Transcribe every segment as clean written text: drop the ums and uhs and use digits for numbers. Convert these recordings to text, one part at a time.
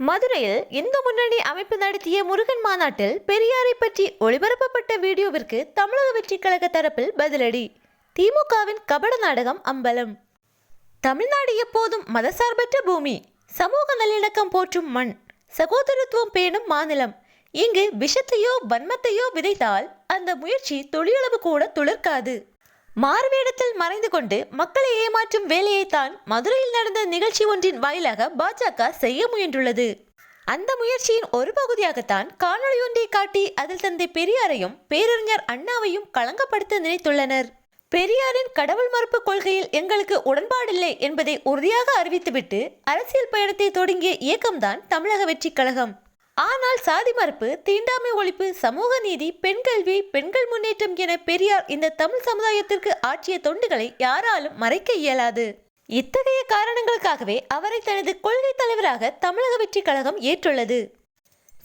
மதுரையில் இந்து முன்னணி அமைப்பு நடத்திய முருகன் மாநாட்டில் பெரியாரை பற்றி ஒளிபரப்பப்பட்ட வீடியோவிற்கு தமிழக வெற்றிக் கழக தரப்பில் பதிலடி. திமுகவின் கபட நாடகம் அம்பலம். தமிழ்நாடு எப்போதும் மதசார்பற்ற பூமி, சமூக நல்லிணக்கம் போற்றும் மண், சகோதரத்துவம் பேணும் மாநிலம். இங்கு விஷத்தையோ வன்மத்தையோ விதைத்தால் அந்த முயற்சி துளியளவு கூட துளிர்க்காது. மாறுவேடத்தில் மறைந்து கொண்டு மக்களை ஏமாற்றும் வேலையைத்தான் மதுரையில் நடந்த நிகழ்ச்சி ஒன்றின் வாயிலாக பாஜக செய்ய முயன்றுள்ளது. அந்த முயற்சியின் ஒரு பகுதியாகத்தான் காணொலி ஒன்றை காட்டி அதில் தந்தை பெரியாரையும் பேரறிஞர் அண்ணாவையும் களங்கப்படுத்த நினைத்துள்ளனர். பெரியாரின் கடவுள் மறுப்பு கொள்கையில் எங்களுக்கு உடன்பாடில்லை என்பதை உறுதியாக அறிவித்துவிட்டு அரசியல் பயணத்தை தொடங்கிய இயக்கம்தான் தமிழக வெற்றிக் கழகம். ஆனால் சாதி மறுப்பு, தீண்டாமை ஒழிப்பு, சமூக நீதி, பெண் கல்வி, பெண்கள் முன்னேற்றம் என பெரியார் இந்த தமிழ் சமுதாயத்திற்கு ஆற்றிய தொண்டுகளை யாராலும் மறைக்க இயலாது. இத்தகைய காரணங்களுக்காகவே அவரை தனது கொள்கை தலைவராக தமிழக வெற்றிக் கழகம் ஏற்றுள்ளது.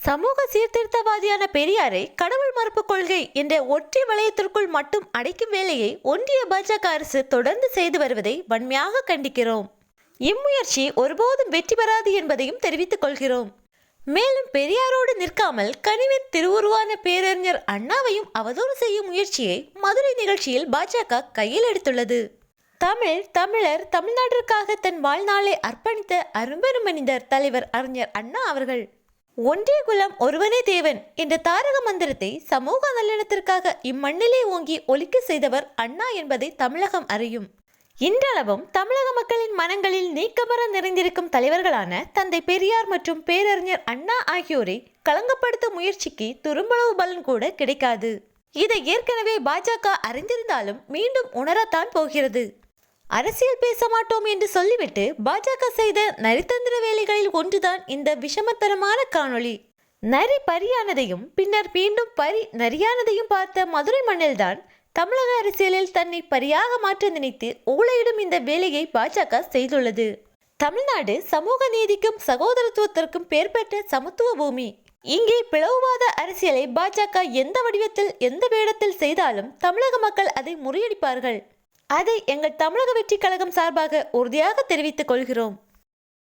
சமூக சீர்திருத்தவாதியான பெரியாரை கடவுள் மறுப்பு கொள்கை என்ற ஒற்றை வளையத்திற்குள் மட்டும் அடைக்கும் வேலையை ஒன்றிய பாஜக அரசு தொடர்ந்து செய்து வருவதை வன்மையாக கண்டிக்கிறோம். இம்முயற்சி ஒருபோதும் வெற்றி பெறாது என்பதையும் தெரிவித்துக் கொள்கிறோம். மேலும் பெரியாரோடு நிற்காமல் கனிவின் திருவுருவான பேரறிஞர் அண்ணாவையும் அவதூறு செய்யும் முயற்சியை மதுரை நிகழ்ச்சியில் பாஜக கையில் எடுத்துள்ளது. தமிழர் தமிழ்நாட்டிற்காக தன் வாழ்நாளை அர்ப்பணித்த அரும்பெரும் மனிதர் தலைவர் அறிஞர் அண்ணா அவர்கள் ஒன்றே குலம் ஒருவனே தேவன் என்ற தாரக மந்திரத்தை சமூக நல்லிணத்திற்காக இம்மண்ணிலே ஓங்கி ஒலிக்க செய்தவர் அண்ணா என்பதை தமிழகம் அறியும். இன்றளவும் தமிழக மக்களின் மனங்களில் நீக்கமர நிறைந்திருக்கும் தலைவர்களான தந்தை பெரியார் மற்றும் பேரறிஞர் அண்ணா ஆகியோரை களங்கப்படுத்தும் முயற்சிக்கு துரும்பளவு பலன் கூட கிடைக்காது. இதை ஏற்கனவே பாஜக அறிந்திருந்தாலும் மீண்டும் உணரத்தான் போகிறது. அரசியல் பேச மாட்டோம் என்று சொல்லிவிட்டு பாஜக செய்த நரித்தந்திர வேலைகளில் ஒன்றுதான் இந்த விஷமத்தரமான காணொளி. நரி பரியானதையும் பின்னர் மீண்டும் பரி நரியானதையும் பார்த்த மதுரை மண்ணில்தான் தமிழக அரசியலில் தன்னை பரியாக மாற்ற நினைத்து ஊழையிடும் இந்த வேலையை பாஜக செய்துள்ளது. தமிழ்நாடு சமூக நீதிக்கும் சகோதரத்துவத்திற்கும் பெயர் பெற்ற சமத்துவ பூமி. இங்கே பிளவுவாத அரசியலை பாஜக எந்த வடிவத்தில் எந்த வேடத்தில் செய்தாலும் தமிழக மக்கள் அதை முறியடிப்பார்கள். அதை எங்கள் தமிழக வெற்றிக் கழகம் சார்பாக உறுதியாக தெரிவித்துக் கொள்கிறோம்.